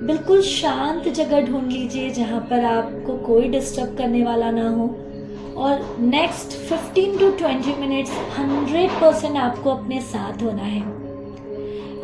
बिल्कुल शांत जगह ढूंढ लीजिए जहाँ पर आपको कोई डिस्टर्ब करने वाला ना हो, और नेक्स्ट 15 to 20 मिनट्स 100% आपको अपने साथ होना है।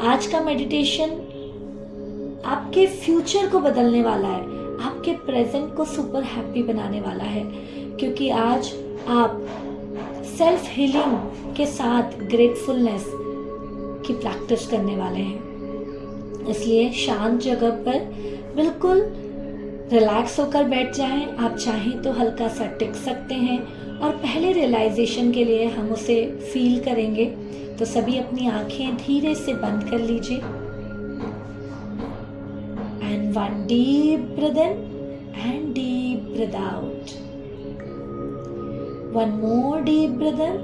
आज का मेडिटेशन आपके फ्यूचर को बदलने वाला है, आपके प्रेजेंट को सुपर हैप्पी बनाने वाला है, क्योंकि आज आप सेल्फ हीलिंग के साथ ग्रेटफुलनेस की प्रैक्टिस करने वाले हैं। इसलिए शांत जगह पर बिल्कुल रिलैक्स होकर बैठ जाएं। आप चाहें तो हल्का सा टिक सकते हैं, और पहले रियलाइजेशन के लिए हम उसे फील करेंगे। तो सभी अपनी आंखें धीरे से बंद कर लीजिए, and one deep breath in and deep breath out. One more deep breath in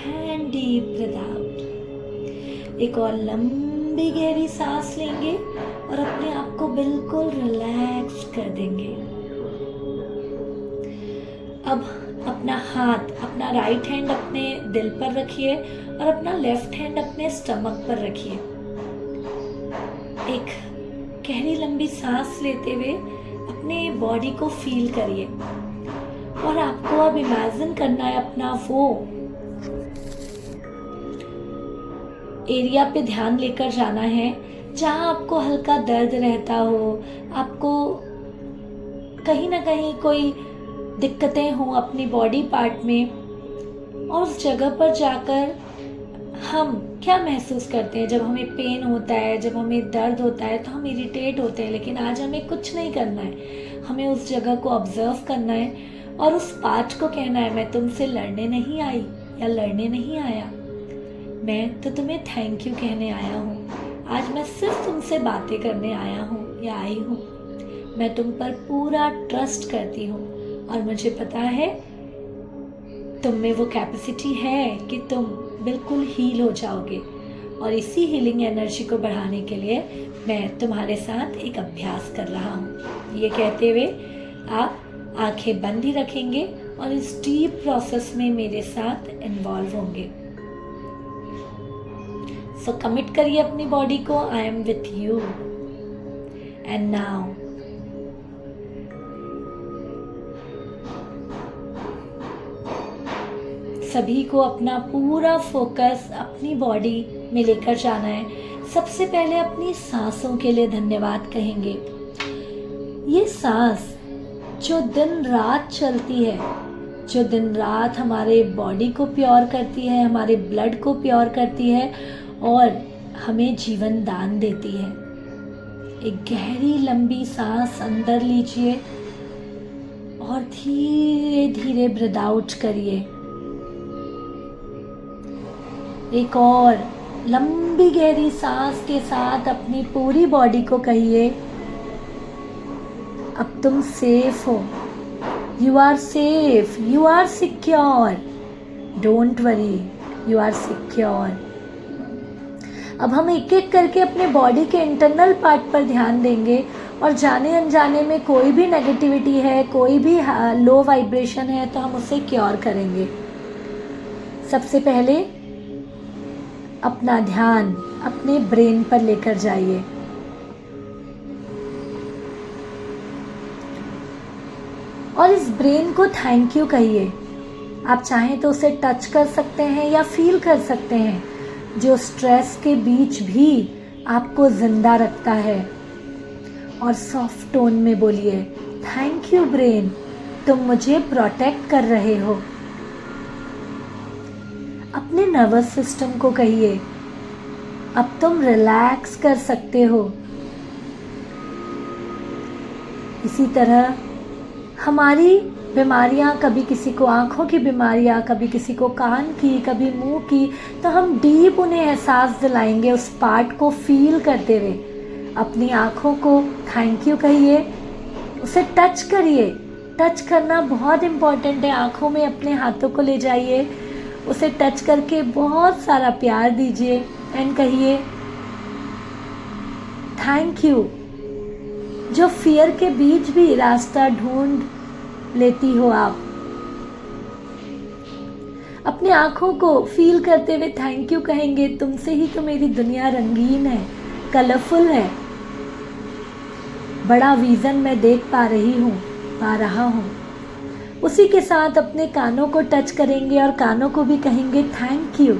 and deep breath out. एक और लंबी गहरी सांस लेंगे और अपने आप को बिल्कुल रिलैक्स कर देंगे। अब अपना हाथ, अपना राइट हैंड अपने दिल पर रखिए और अपना लेफ्ट हैंड अपने स्टमक पर रखिए। एक गहरी लंबी सांस लेते हुए अपने बॉडी को फील करिए, और आपको अब इमेजिन करना है अपना वो एरिया पे ध्यान लेकर जाना है जहाँ आपको हल्का दर्द रहता हो, आपको कहीं ना कहीं कोई दिक्कतें हो अपनी बॉडी पार्ट में, और उस जगह पर जाकर हम क्या महसूस करते हैं। जब हमें पेन होता है, जब हमें दर्द होता है, तो हम इरिटेट होते हैं, लेकिन आज हमें कुछ नहीं करना है। हमें उस जगह को ऑब्जर्व करना है और उस पार्ट को कहना है, मैं तुमसे लड़ने नहीं आई या लड़ने नहीं आया, मैं तो तुम्हें थैंक यू कहने आया हूँ। आज मैं सिर्फ तुमसे बातें करने आया हूँ या आई हूँ। मैं तुम पर पूरा ट्रस्ट करती हूँ, और मुझे पता है तुम में वो कैपेसिटी है कि तुम बिल्कुल हील हो जाओगे। और इसी हीलिंग एनर्जी को बढ़ाने के लिए मैं तुम्हारे साथ एक अभ्यास कर रहा हूँ। ये कहते हुए आप आंखें बंद ही रखेंगे और इस डीप प्रोसेस में मेरे साथ इन्वॉल्व होंगे। सो कमिट करिए अपनी बॉडी को, I am with you. And now सभी को अपना पूरा फोकस अपनी बॉडी में लेकर जाना है। सबसे पहले अपनी सांसों के लिए धन्यवाद कहेंगे। ये सांस जो दिन रात चलती है, जो दिन रात हमारे बॉडी को प्योर करती है, हमारे ब्लड को प्योर करती है और हमें जीवन दान देती है। एक गहरी लंबी सांस अंदर लीजिए और धीरे धीरे ब्रीथ आउट करिए। एक और लंबी गहरी सांस के साथ अपनी पूरी बॉडी को कहिए, अब तुम सेफ हो, you are safe, you are secure, don't worry, you are secure. अब हम एक एक करके अपने बॉडी के इंटरनल पार्ट पर ध्यान देंगे, और जाने अनजाने में कोई भी नेगेटिविटी है, कोई भी लो वाइब्रेशन है, तो हम उसे क्योर करेंगे। सबसे पहले अपना ध्यान अपने ब्रेन पर लेकर जाइए। और इस ब्रेन को थैंक यू कहिए। आप चाहें तो उसे टच कर सकते हैं या फील कर सकते हैं, जो स्ट्रेस के बीच भी आपको जिंदा रखता है। और सॉफ्ट टोन में बोलिए, थैंक यू ब्रेन, तुम मुझे प्रोटेक्ट कर रहे हो। अपने नर्वस सिस्टम को कहिए, अब तुम रिलैक्स कर सकते हो। इसी तरह हमारी बीमारियां, कभी किसी को आँखों की बीमारियां, कभी किसी को कान की, कभी मुंह की, तो हम डीप उन्हें एहसास दिलाएंगे उस पार्ट को फील करते हुए। अपनी आँखों को थैंक यू कहिए, उसे टच करिए। टच करना बहुत इम्पॉर्टेंट है। आँखों में अपने हाथों को ले जाइए, उसे टच करके बहुत सारा प्यार दीजिए एंड कहिए थैंक यू। जो फियर के बीच भी रास्ता ढूंढ लेती हो आप, अपने आँखों को फील करते हुए थैंक यू कहेंगे। तुमसे ही तो मेरी दुनिया रंगीन है, कलरफुल है। बड़ा विज़न मैं देख पा रहा हूँ। उसी के साथ अपने कानों को टच करेंगे और कानों को भी कहेंगे थैंक यू,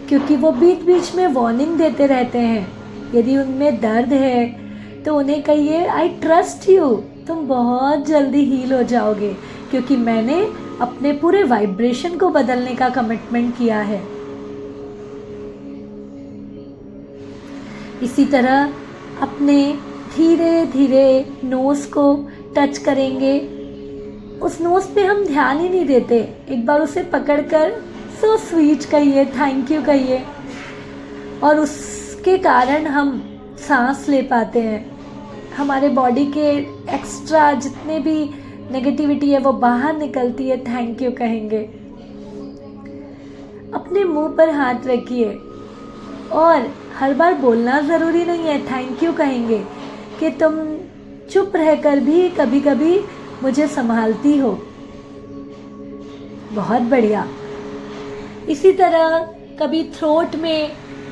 क्योंकि वो बीच बीच में वार्निंग देते रहते हैं। यदि उनमें दर्द है तो उन्हें कहिए आई ट्रस्ट यू, तुम बहुत जल्दी हील हो जाओगे, क्योंकि मैंने अपने पूरे वाइब्रेशन को बदलने का कमिटमेंट किया है। इसी तरह अपने धीरे धीरे नोज़ को टच करेंगे। उस नोज़ पे हम ध्यान ही नहीं देते, एक बार उसे पकड़कर सो स्वीट कहिए, थैंक यू कहिए, और उसके कारण हम सांस ले पाते हैं। हमारे बॉडी के एक्स्ट्रा जितने भी नेगेटिविटी है वो बाहर निकलती है, थैंक यू कहेंगे। अपने मुंह पर हाथ रखिए और हर बार बोलना ज़रूरी नहीं है, थैंक यू कहेंगे कि तुम चुप रहकर भी कभी कभी मुझे संभालती हो। बहुत बढ़िया। इसी तरह कभी थ्रोट में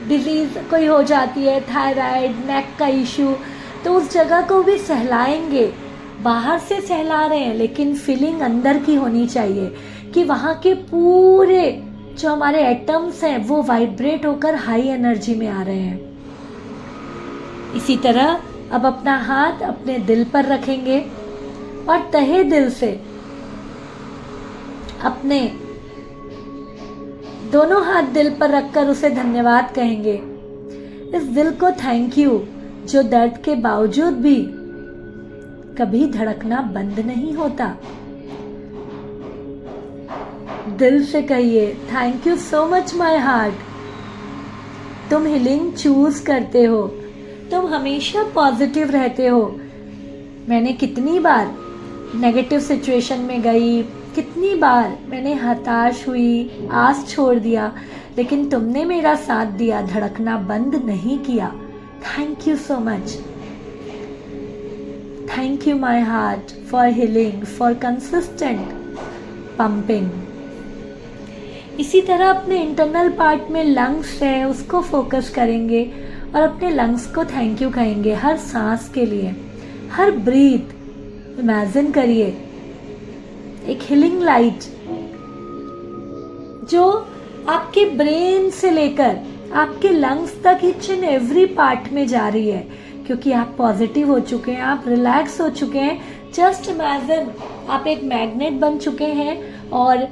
डिजीज़ कोई हो जाती है, थायराइड, नेक का इशू, तो उस जगह को भी सहलाएंगे। बाहर से सहला रहे हैं लेकिन फीलिंग अंदर की होनी चाहिए कि वहाँ के पूरे जो हमारे एटम्स हैं वो वाइब्रेट होकर हाई एनर्जी में आ रहे हैं। इसी तरह अब अपना हाथ अपने दिल पर रखेंगे और तहे दिल से अपने दोनों हाथ दिल पर रखकर उसे धन्यवाद कहेंगे। इस दिल को थैंक यू जो दर्द के बावजूद भी कभी धड़कना बंद नहीं होता। दिल से कहिए thank you so much my heart, तुम हीलिंग चूज करते हो, तुम हमेशा पॉजिटिव रहते हो। मैंने कितनी बार नेगेटिव सिचुएशन में गई, कितनी बार मैंने हताश हुई, आस छोड़ दिया, लेकिन तुमने मेरा साथ दिया, धड़कना बंद नहीं किया। Thank you so much. Thank you my heart for healing, for consistent pumping. इसी तरह अपने इंटरनल पार्ट में लंग्स है उसको फोकस करेंगे और अपने लंग्स को थैंक यू कहेंगे हर सांस के लिए, हर ब्रीथ। इमेजिन करिए एक हीलिंग लाइट जो आपके ब्रेन से लेकर आपके लंग्स तक ईच एंड एवरी पार्ट में जा रही है, क्योंकि आप पॉजिटिव हो चुके हैं, आप रिलैक्स हो चुके हैं। जस्ट इमेजिन आप एक मैग्नेट बन चुके हैं और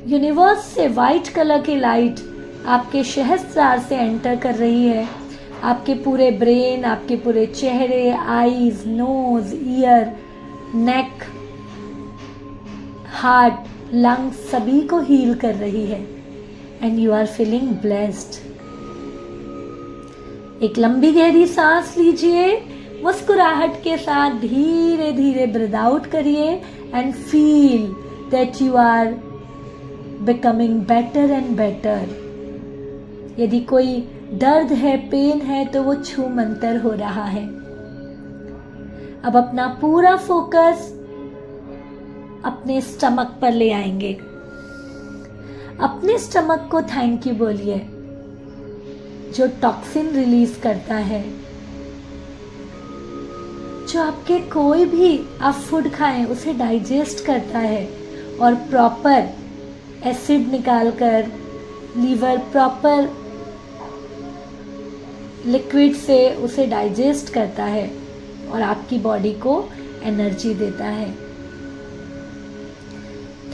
यूनिवर्स से वाइट कलर की लाइट आपके सहस्त्रार से एंटर कर रही है। आपके पूरे ब्रेन, आपके पूरे चेहरे, eyes, nose, ear, neck, heart, lungs सभी को हील कर रही है and you are feeling blessed. एक लंबी गहरी सांस लीजिए, मुस्कुराहट के साथ धीरे धीरे ब्रीथ आउट करिए and feel that you are becoming better and better. यदि कोई दर्द है, पेन है, तो वो छू मंतर हो रहा है। अब अपना पूरा फोकस अपने स्टमक पर ले आएंगे। अपने स्टमक को थैंक यू बोलिए जो टॉक्सिन रिलीज करता है, जो आपके कोई भी आप फूड खाएं उसे डाइजेस्ट करता है और प्रॉपर एसिड निकालकर लीवर प्रॉपर लिक्विड से उसे डाइजेस्ट करता है और आपकी बॉडी को एनर्जी देता है।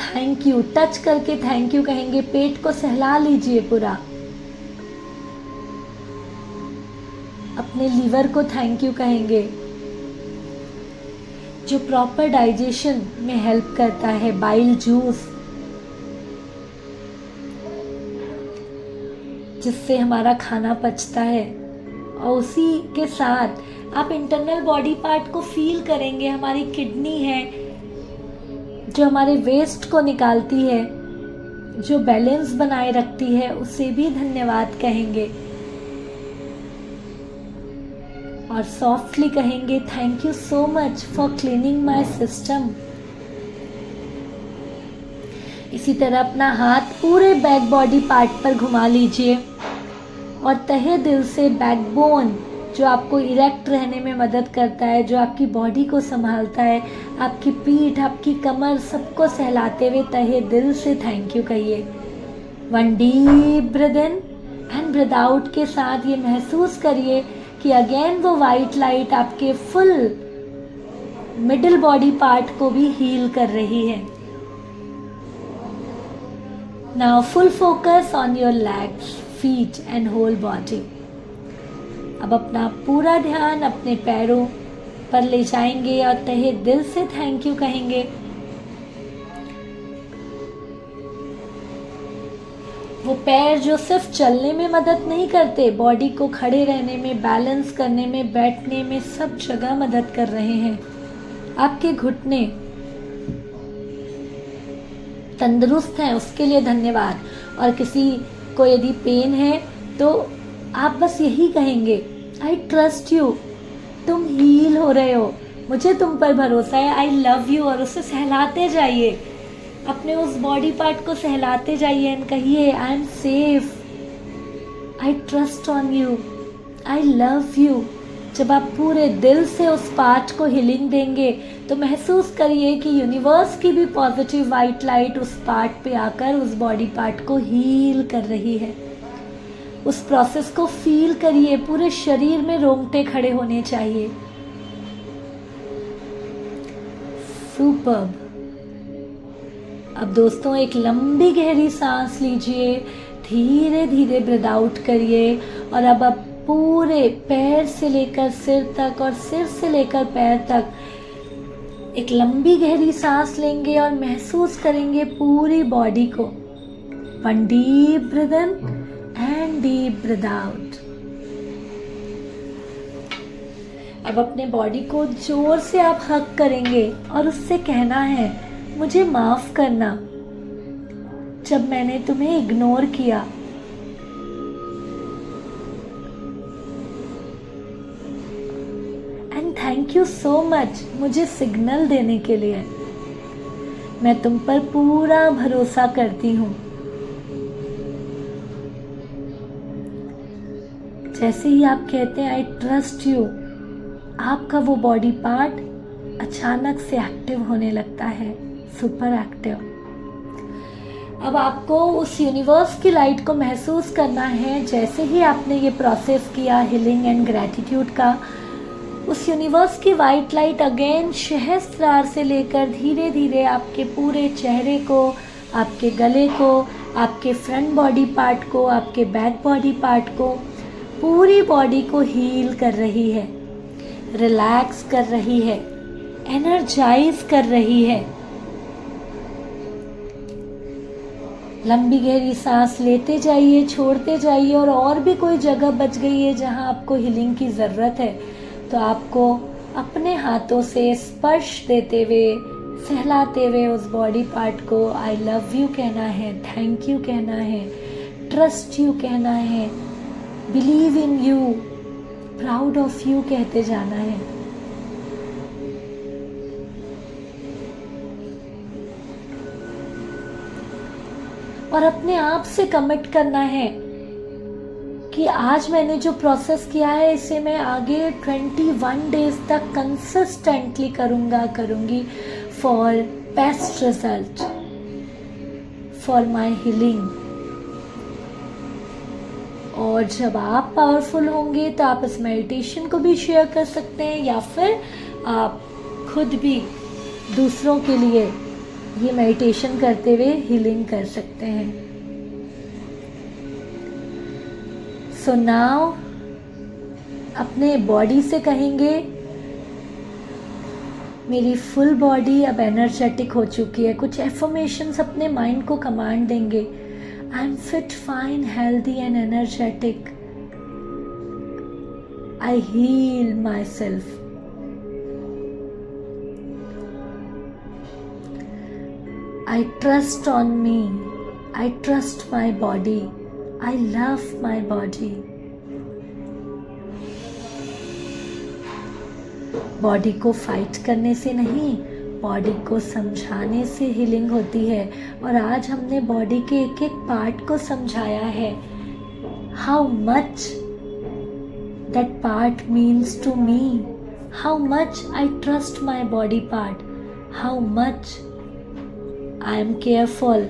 थैंक यू टच करके थैंक यू कहेंगे, पेट को सहला लीजिए पूरा। अपने लीवर को थैंक यू कहेंगे जो प्रॉपर डाइजेशन में हेल्प करता है, बाइल जूस जिससे हमारा खाना पचता है। और उसी के साथ आप इंटरनल बॉडी पार्ट को फील करेंगे। हमारी किडनी है जो हमारे वेस्ट को निकालती है, जो बैलेंस बनाए रखती है, उसे भी धन्यवाद कहेंगे और सॉफ्टली कहेंगे thank you so much for cleaning my system. इसी तरह अपना हाथ पूरे बैक बॉडी पार्ट पर घुमा लीजिए और तहे दिल से बैकबोन जो आपको इरेक्ट रहने में मदद करता है, जो आपकी बॉडी को संभालता है, आपकी पीठ, आपकी कमर, सबको सहलाते हुए तहे दिल से थैंक यू कहिए। 1 deep breath in and breath out के साथ ये महसूस करिए कि अगेन वो वाइट लाइट आपके फुल मिडिल बॉडी पार्ट को भी हील कर रही है। Now full focus on your legs, feet and whole body. अब अपना पूरा ध्यान अपने पैरों पर ले जाएंगे और तहे दिल से थैंक यू कहेंगे। वो पैर जो सिर्फ चलने में मदद नहीं करते, बॉडी को खड़े रहने में, बैलेंस करने में, बैठने में, सब जगह मदद कर रहे हैं। आपके घुटने तंदुरुस्त हैं, उसके लिए धन्यवाद। और किसी को यदि पेन है तो आप बस यही कहेंगे, आई ट्रस्ट यू, तुम हील हो रहे हो, मुझे तुम पर भरोसा है, आई लव यू। और उसे सहलाते जाइए, अपने उस बॉडी पार्ट को सहलाते जाइए एंड कहिए, I am safe, I trust on you, I love you. जब आप पूरे दिल से उस पार्ट को हीलिंग देंगे तो महसूस करिए कि यूनिवर्स की भी पॉजिटिव वाइट लाइट उस पार्ट पे आकर उस बॉडी पार्ट को हील कर रही है। उस प्रोसेस को फील करिए, पूरे शरीर में रोंगटे खड़े होने चाहिए। सुपर्ब। अब दोस्तों एक लंबी गहरी सांस लीजिए, धीरे धीरे ब्रीथ आउट करिए और अब आप पूरे पैर से लेकर सिर तक और सिर से लेकर पैर तक एक लंबी गहरी सांस लेंगे और महसूस करेंगे पूरी बॉडी को। 1 deep breath in and deep breath out. अब अपने बॉडी को जोर से आप हग करेंगे और उससे कहना है, मुझे माफ करना जब मैंने तुम्हें इग्नोर किया। थैंक यू सो मच मुझे सिग्नल देने के लिए। मैं तुम पर पूरा भरोसा करती हूँ। जैसे ही आप कहते हैं आई ट्रस्ट यू, आपका वो बॉडी पार्ट अचानक से एक्टिव होने लगता है, सुपर एक्टिव। अब आपको उस यूनिवर्स की लाइट को महसूस करना है। जैसे ही आपने ये प्रोसेस किया हीलिंग एंड ग्रैटिट्यूड का, उस यूनिवर्स की वाइट लाइट अगेन सहस्त्रार से लेकर धीरे धीरे आपके पूरे चेहरे को, आपके गले को, आपके फ्रंट बॉडी पार्ट को, आपके बैक बॉडी पार्ट को, पूरी बॉडी को हील कर रही है, रिलैक्स कर रही है, एनर्जाइज कर रही है। लंबी गहरी सांस लेते जाइए, छोड़ते जाइए और भी कोई जगह बच गई है जहां आपको हीलिंग की ज़रूरत है तो आपको अपने हाथों से स्पर्श देते हुए, सहलाते हुए उस बॉडी पार्ट को आई लव यू कहना है, थैंक यू कहना है, ट्रस्ट यू कहना है, believe in you, proud of you कहते जाना है। और अपने आप से कमिट करना है कि आज मैंने जो प्रोसेस किया है इसे मैं आगे 21 डेज तक कंसिस्टेंटली करूंगी for best result, for my healing. और जब आप पावरफुल होंगे तो आप इस मेडिटेशन को भी शेयर कर सकते हैं या फिर आप खुद भी दूसरों के लिए ये मेडिटेशन करते हुए हीलिंग कर सकते हैं। सो नाउ अपने बॉडी से कहेंगे, मेरी फुल बॉडी अब एनर्जेटिक हो चुकी है। कुछ एफर्मेशंस अपने माइंड को कमांड देंगे, I am fit, fine, healthy and energetic, I heal my self, I trust on me, I trust my body, I love my body. Body को फाइट करने से नहीं, बॉडी को समझाने से हीलिंग होती है। और आज हमने बॉडी के एक एक पार्ट को समझाया है। how much that part means to me, how much I trust my body part, how much I am careful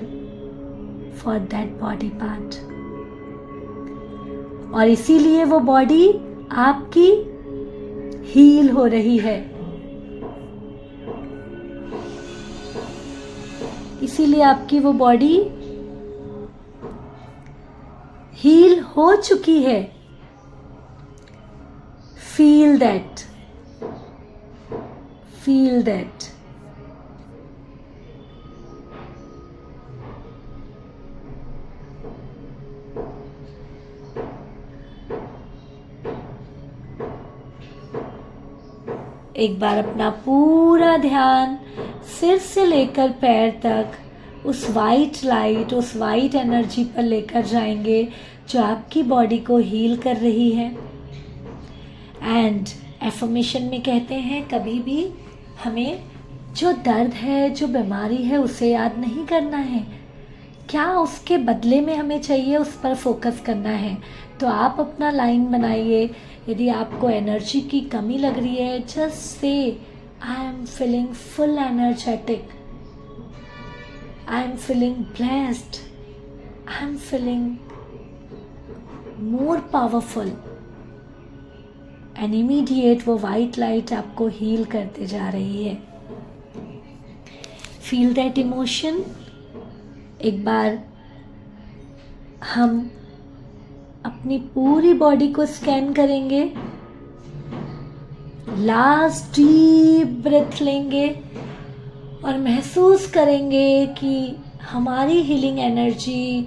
for that body part. और इसीलिए वो बॉडी आपकी हील हो रही है, इसीलिए आपकी वो बॉडी हील हो चुकी है. Feel that, feel that. एक बार अपना पूरा ध्यान सिर से लेकर पैर तक उस वाइट लाइट, उस वाइट एनर्जी पर लेकर जाएंगे जो आपकी बॉडी को हील कर रही है. एंड एफर्मेशन में कहते हैं कभी भी हमें जो दर्द है, जो बीमारी है, उसे याद नहीं करना है, क्या उसके बदले में हमें चाहिए उस पर फोकस करना है. तो आप अपना लाइन बनाइए. यदि आपको एनर्जी की कमी लग रही है, just say I am feeling full energetic, I am feeling blessed, I am feeling more powerful. And immediate वो वाइट लाइट आपको हील करते जा रही है. Feel that emotion. एक बार हम अपनी पूरी बॉडी को स्कैन करेंगे. लास्ट डीप ब्रेथ लेंगे और महसूस करेंगे कि हमारी हीलिंग एनर्जी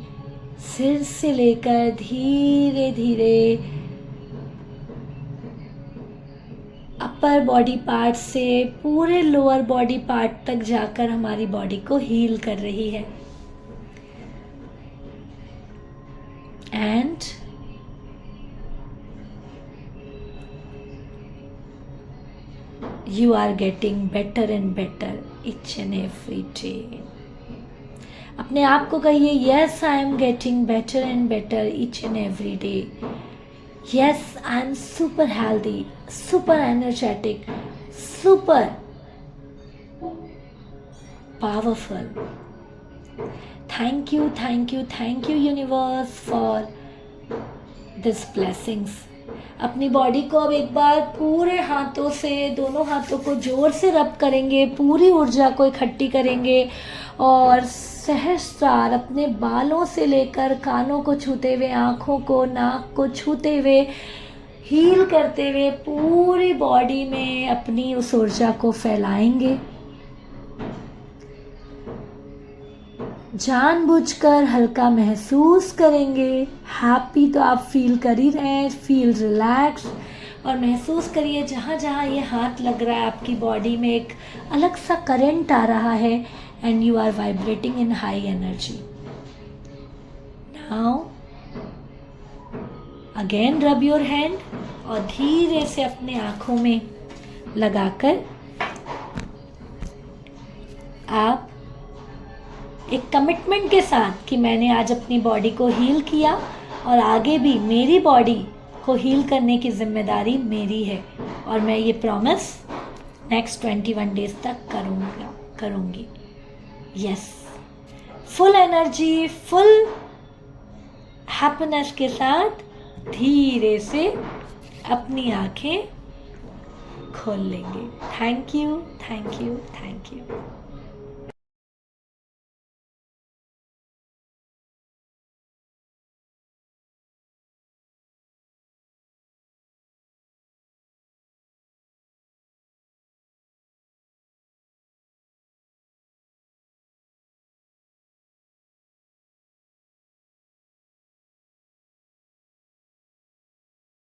सिर से लेकर धीरे धीरे अपर बॉडी पार्ट से पूरे लोअर बॉडी पार्ट तक जाकर हमारी बॉडी को हील कर रही है. And you are getting better and better each and every day. अपने आप को कहिए, yes I am getting better and better each and every day. Yes I am super healthy, super energetic, super powerful. Thank you, thank you, thank you universe for these blessings. अपनी body को अब एक बार पूरे हाथों से, दोनों हाथों को जोर से रब करेंगे, पूरी ऊर्जा को इकट्ठी करेंगे और सहस्त्रार अपने बालों से लेकर कानों को छूते हुए, आँखों को, नाक को छूते हुए, हील करते हुए पूरी बॉडी में अपनी उस ऊर्जा को फैलाएंगे. जानबूझकर हल्का महसूस करेंगे. हैप्पी तो आप फील कर ही रहे हैं. फील रिलैक्स और महसूस करिए जहाँ जहाँ ये हाथ लग रहा है आपकी बॉडी में एक अलग सा करंट आ रहा है and you are vibrating in high energy. Now again rub your hand और धीरे से अपने आँखों में लगाकर आप एक कमिटमेंट के साथ कि मैंने आज अपनी बॉडी को हील किया और आगे भी मेरी बॉडी को हील करने की जिम्मेदारी मेरी है और मैं ये प्रॉमिस नेक्स्ट 21 डेज तक करूँगी. Yes, full energy, full happiness के साथ धीरे से अपनी आंखें खोल लेंगे. Thank you, thank you, thank you.